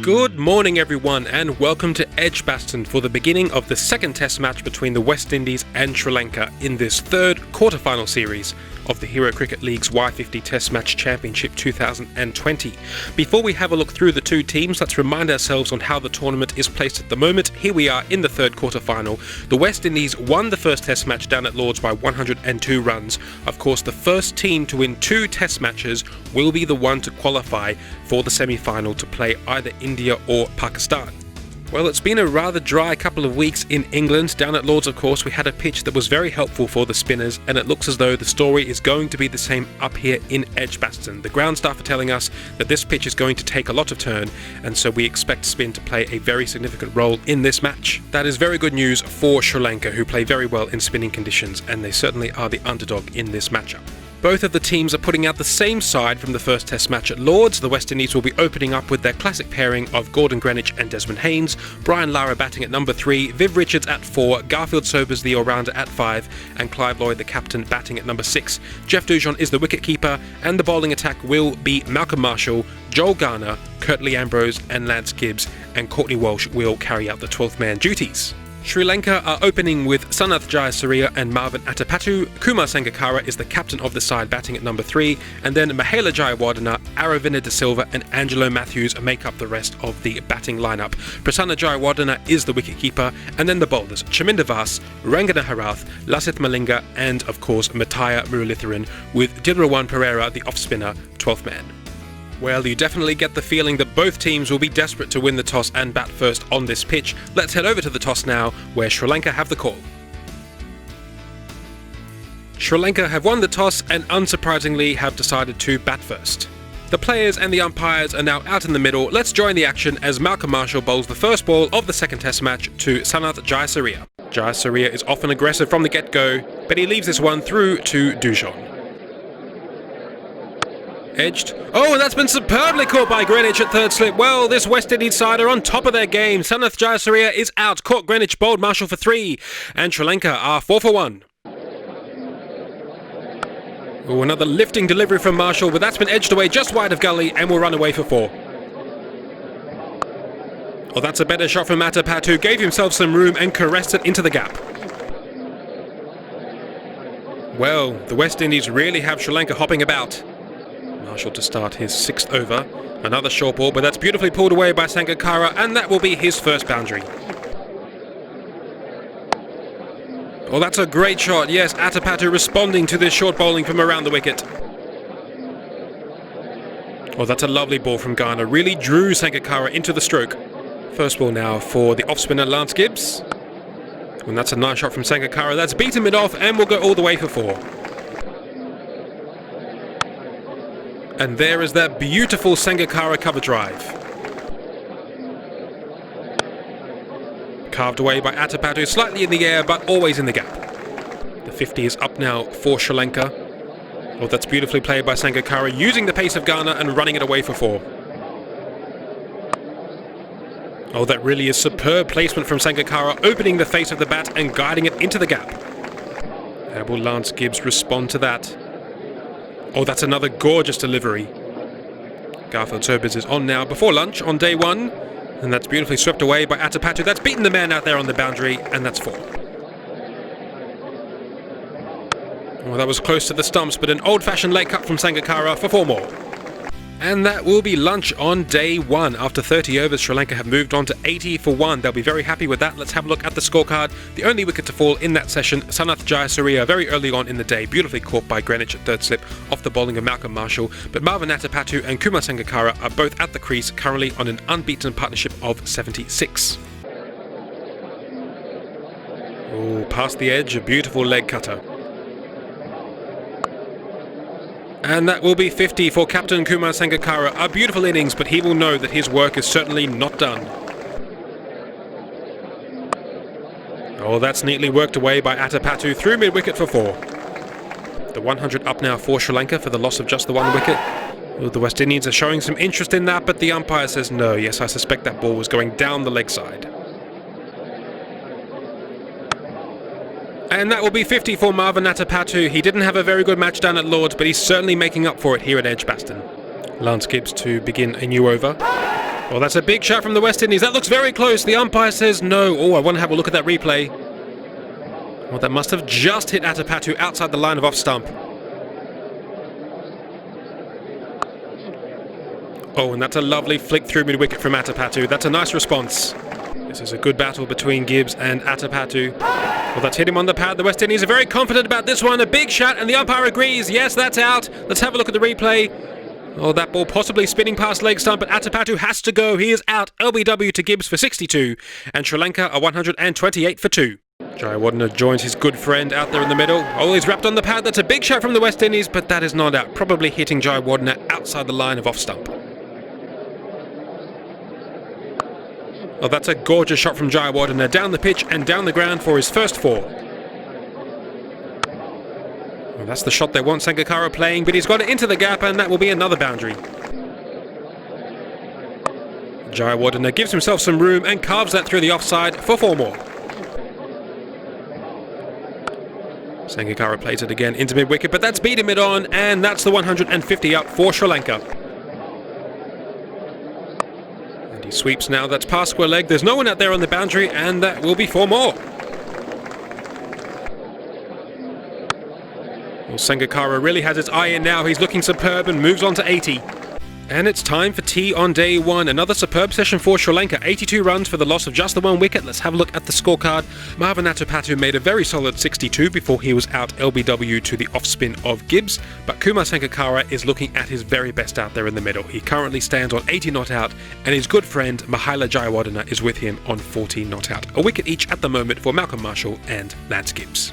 Good morning everyone and welcome to Edgbaston for the beginning of the second test match between the West Indies and Sri Lanka in this third quarter-final series of the Hero Cricket League's Y50 Test Match Championship 2020. Before we have a look through the two teams, let's remind ourselves on how the tournament is placed at the moment. Here we are in the third quarter-final. The West Indies won the first test match down at Lord's by 102 runs. Of course, the first team to win two test matches will be the one to qualify for the semi-final to play either India or Pakistan. Well, it's been a rather dry couple of weeks in England. Down at Lord's, of course, we had a pitch that was very helpful for the spinners, and it looks as though the story is going to be the same up here in Edgbaston. The ground staff are telling us that this pitch is going to take a lot of turn, and so we expect spin to play a very significant role in this match. That is very good news for Sri Lanka, who play very well in spinning conditions, and they certainly are the underdog in this matchup. Both of the teams are putting out the same side from the first test match at Lord's. The West Indies will be opening up with their classic pairing of Gordon Greenwich and Desmond Haynes, Brian Lara batting at number 3, Viv Richards at 4, Garfield Sobers the all-rounder at 5, and Clive Lloyd the captain batting at number 6. Jeff Dujon is the wicket-keeper, and the bowling attack will be Malcolm Marshall, Joel Garner, Curtly Ambrose and Lance Gibbs, and Courtney Walsh will carry out the 12th man duties. Sri Lanka are opening with Sanath Jayasuriya and Marvin Attapattu. Kumar Sangakkara is the captain of the side batting at number 3, and then Mahela Jayawardena, Aravinda De Silva and Angelo Matthews make up the rest of the batting lineup. Prasanna Jayawardena is the wicket-keeper, and then the bowlers Chaminda Vas, Rangana Harath, Lasith Malinga and of course Mataya Muralitharan, with Dilrawan Pereira the off-spinner 12th man. Well, you definitely get the feeling that both teams will be desperate to win the toss and bat first on this pitch. Let's head over to the toss now, where Sri Lanka have the call. Sri Lanka have won the toss and unsurprisingly have decided to bat first. The players and the umpires are now out in the middle. Let's join the action as Malcolm Marshall bowls the first ball of the second test match to Sanath Jayasuriya. Jayasuriya is often aggressive from the get-go, but he leaves this one through to Dujon. Edged. Oh, and that's been superbly caught by Greenwich at third slip. Well, this West Indies side are on top of their game. Sanath Jayasuriya is out. Caught Greenwich, bowled Marshall for 3. And Sri Lanka are 4 for 1. Oh, another lifting delivery from Marshall, but that's been edged away just wide of gully and will run away for 4. Oh, that's a better shot from Attapattu. Gave himself some room and caressed it into the gap. Well, the West Indies really have Sri Lanka hopping about. Marshall to start his 6th over. Another short ball, but that's beautifully pulled away by Sangakkara, and that will be his first boundary. Oh, that's a great shot. Yes, Attapattu responding to this short bowling from around the wicket. Oh, that's a lovely ball from Garner. Really drew Sangakkara into the stroke. First ball now for the off-spinner Lance Gibbs. And that's a nice shot from Sangakkara. That's beaten it off and will go all the way for 4. And there is that beautiful Sangakkara cover drive. Carved away by Attapattu, slightly in the air, but always in the gap. The 50 is up now for Sri Lanka. Oh, that's beautifully played by Sangakkara, using the pace of Garner and running it away for 4. Oh, that really is superb placement from Sangakkara, opening the face of the bat and guiding it into the gap. How will Lance Gibbs respond to that? Oh, that's another gorgeous delivery. Garfield Sobers is on now before lunch on day 1. And that's beautifully swept away by Attapattu. That's beaten the man out there on the boundary, and that's 4. Well, that was close to the stumps, but an old-fashioned late cut from Sangakkara for 4 more. And that will be lunch on day 1. After 30 overs, Sri Lanka have moved on to 80 for 1. They'll be very happy with that. Let's have a look at the scorecard. The only wicket to fall in that session, Sanath Jayasuriya, very early on in the day, beautifully caught by Greenwich at third slip off the bowling of Malcolm Marshall. But Marvin Attapattu and Kumar Sangakkara are both at the crease, currently on an unbeaten partnership of 76. Oh, past the edge, a beautiful leg cutter. And that will be 50 for Captain Kumar Sangakkara. A beautiful innings, but he will know that his work is certainly not done. Oh, that's neatly worked away by Attapattu through mid-wicket for 4. The 100 up now for Sri Lanka for the loss of just the 1 wicket. Oh, the West Indians are showing some interest in that, but the umpire says no. Yes, I suspect that ball was going down the leg side. And that will be 50 for Marvin Attapattu. He didn't have a very good match down at Lord's, but he's certainly making up for it here at Edgbaston. Lance Gibbs to begin a new over. Well, that's a big shot from the West Indies. That looks very close. The umpire says no. Oh, I want to have a look at that replay. Well, that must have just hit Atapatu outside the line of off stump. Oh, and that's a lovely flick through mid-wicket from Atapatu. That's a nice response. This is a good battle between Gibbs and Atapatu. Well, that's hit him on the pad. The West Indies are very confident about this one. A big shot, and the umpire agrees. Yes, that's out. Let's have a look at the replay. Oh, that ball possibly spinning past leg stump, but Atapatu has to go. He is out. LBW to Gibbs for 62, and Sri Lanka are 128 for 2. Jayawardene joins his good friend out there in the middle. Oh, he's wrapped on the pad. That's a big shot from the West Indies, but that is not out. Probably hitting Jayawardene outside the line of off stump. Oh, that's a gorgeous shot from Jayawardene down the pitch and down the ground for his first 4. Well, that's the shot they want Sangakkara playing, but he's got it into the gap, and that will be another boundary. Jayawardene gives himself some room and carves that through the offside for 4 more. Sangakkara plays it again into mid-wicket, but that's beaten mid on, and that's the 150 up for Sri Lanka. And he sweeps now, that's past square leg. There's no one out there on the boundary, and that will be 4 more. Well, Sangakkara really has his eye in now. He's looking superb and moves on to 80. And it's time for tea on day 1. Another superb session for Sri Lanka. 82 runs for the loss of just the 1 wicket. Let's have a look at the scorecard. Marvin Atapatu made a very solid 62 before he was out LBW to the off-spin of Gibbs. But Kumar Sangakkara is looking at his very best out there in the middle. He currently stands on 80 not out, and his good friend Mahela Jayawardene is with him on 40 not out. A wicket each at the moment for Malcolm Marshall and Lance Gibbs.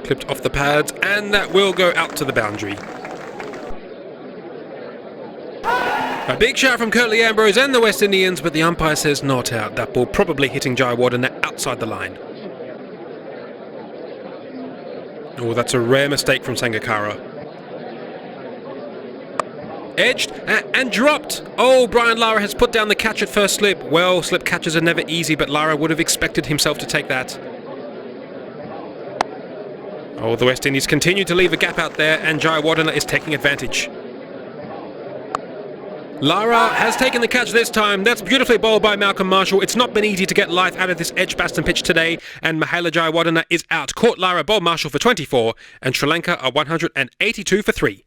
Clipped off the pads, and that will go out to the boundary. A big shot from Curtly Ambrose and the West Indians, but the umpire says not out. That ball probably hitting Jayawardene outside the line. Oh, that's a rare mistake from Sangakkara. Edged and dropped. Oh, Brian Lara has put down the catch at first slip. Well, slip catches are never easy, but Lara would have expected himself to take that. Oh, the West Indies continue to leave a gap out there, and Jayawardene is taking advantage. Lara has taken the catch this time. That's beautifully bowled by Malcolm Marshall. It's not been easy to get life out of this Edgbaston pitch today, and Mahela Jayawardene is out. Caught Lara, bowled Marshall for 24, and Sri Lanka are 182 for 3.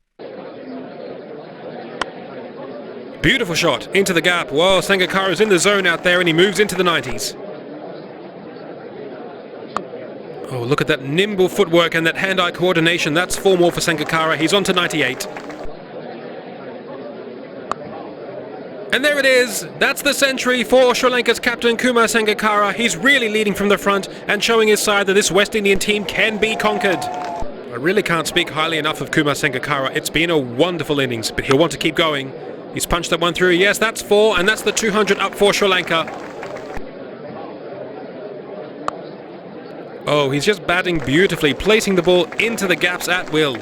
Beautiful shot into the gap. Well, Sangakkara's in the zone out there, and he moves into the 90s. Oh, look at that nimble footwork and that hand-eye coordination. That's 4 more for Sangakkara. He's on to 98. And there it is. That's the century for Sri Lanka's captain Kumar Sangakkara. He's really leading from the front and showing his side that this West Indian team can be conquered. I really can't speak highly enough of Kumar Sangakkara. It's been a wonderful innings, but he'll want to keep going. He's punched that one through. Yes, that's 4, and that's the 200 up for Sri Lanka. Oh, he's just batting beautifully, placing the ball into the gaps at will.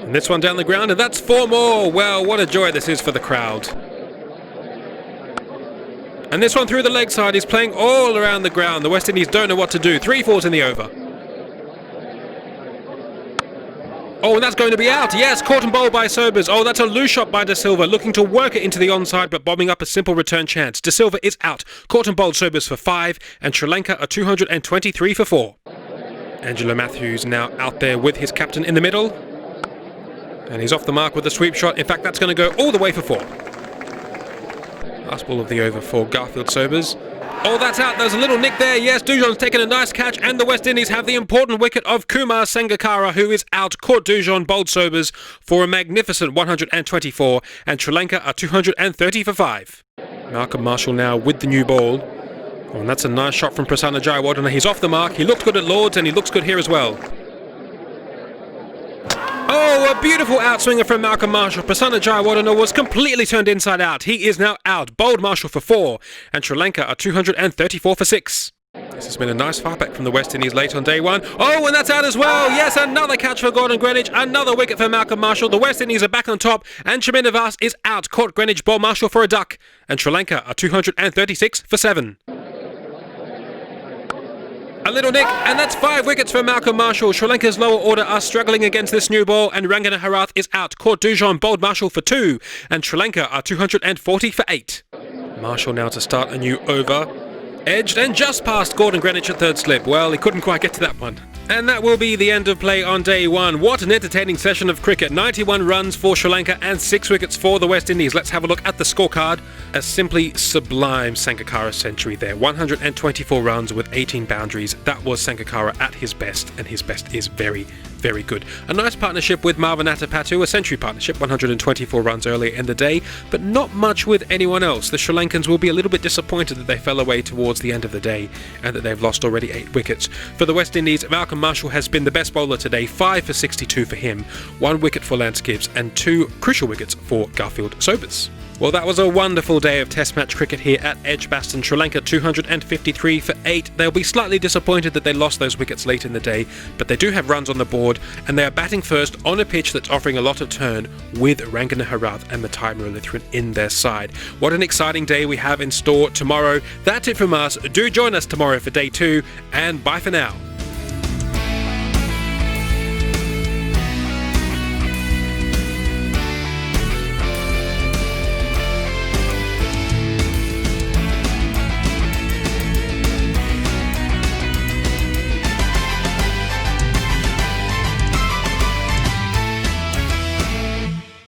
And this one down the ground, and that's 4 more. Well, what a joy this is for the crowd. And this one through the leg side. He's playing all around the ground. The West Indies don't know what to do. 3 fours in the over. Oh, and that's going to be out. Yes, caught and bowled by Sobers. Oh, that's a loose shot by De Silva, looking to work it into the onside, but bombing up a simple return chance. De Silva is out. Caught and bowled Sobers for 5, and Sri Lanka are 223 for 4. Angelo Matthews now out there with his captain in the middle. And he's off the mark with a sweep shot. In fact, that's going to go all the way for 4. Last ball of the over for Garfield Sobers. Oh, that's out. There's a little nick there. Yes, Dujon's taken a nice catch, and the West Indies have the important wicket of Kumar Sangakkara, who is out. Caught Dujon, bowled Sobers for a magnificent 124, and Sri Lanka are 230 for 5. Malcolm Marshall now with the new ball. Oh, and that's a nice shot from Prasanna Jayawardene. He's off the mark. He looked good at Lords, and he looks good here as well. Oh, a beautiful outswinger from Malcolm Marshall. Prasanna Jayawardene was completely turned inside out. He is now out. Bowled Marshall for 4, and Sri Lanka are 234 for 6. This has been a nice fire back from the West Indies late on day 1. Oh, and that's out as well. Yes, another catch for Gordon Greenwich. Another wicket for Malcolm Marshall. The West Indies are back on top, and Chaminavas is out. Caught Greenwich, bowled Marshall for a duck, and Sri Lanka are 236 for 7. A little nick, and that's 5 wickets for Malcolm Marshall. Sri Lanka's lower order are struggling against this new ball, and Rangana Herath is out. Court Dujon bowled Marshall for 2, and Sri Lanka are 240 for 8. Marshall now to start a new over. Edged and just past Gordon Greenwich at third slip. Well, he couldn't quite get to that one. And that will be the end of play on day 1. What an entertaining session of cricket. 91 runs for Sri Lanka and 6 wickets for the West Indies. Let's have a look at the scorecard. A simply sublime Sangakkara century there. 124 runs with 18 boundaries. That was Sangakkara at his best, and his best is very, very good. A nice partnership with Marvinata Patu, a century partnership, 124 runs earlier in the day, but not much with anyone else. The Sri Lankans will be a little bit disappointed that they fell away towards the end of the day and that they've lost already 8 wickets. For the West Indies, Malcolm Marshall has been the best bowler today, 5 for 62 for him, 1 wicket for Lance Gibbs and 2 crucial wickets for Garfield Sobers. Well, that was a wonderful day of Test match cricket here at Edgbaston. Sri Lanka 253 for 8. They'll be slightly disappointed that they lost those wickets late in the day, but they do have runs on the board, and they are batting first on a pitch that's offering a lot of turn with Rangana Herath and Matai Muralitharan in their side. What an exciting day we have in store tomorrow. That's it from us. Do join us tomorrow for day 2, and bye for now.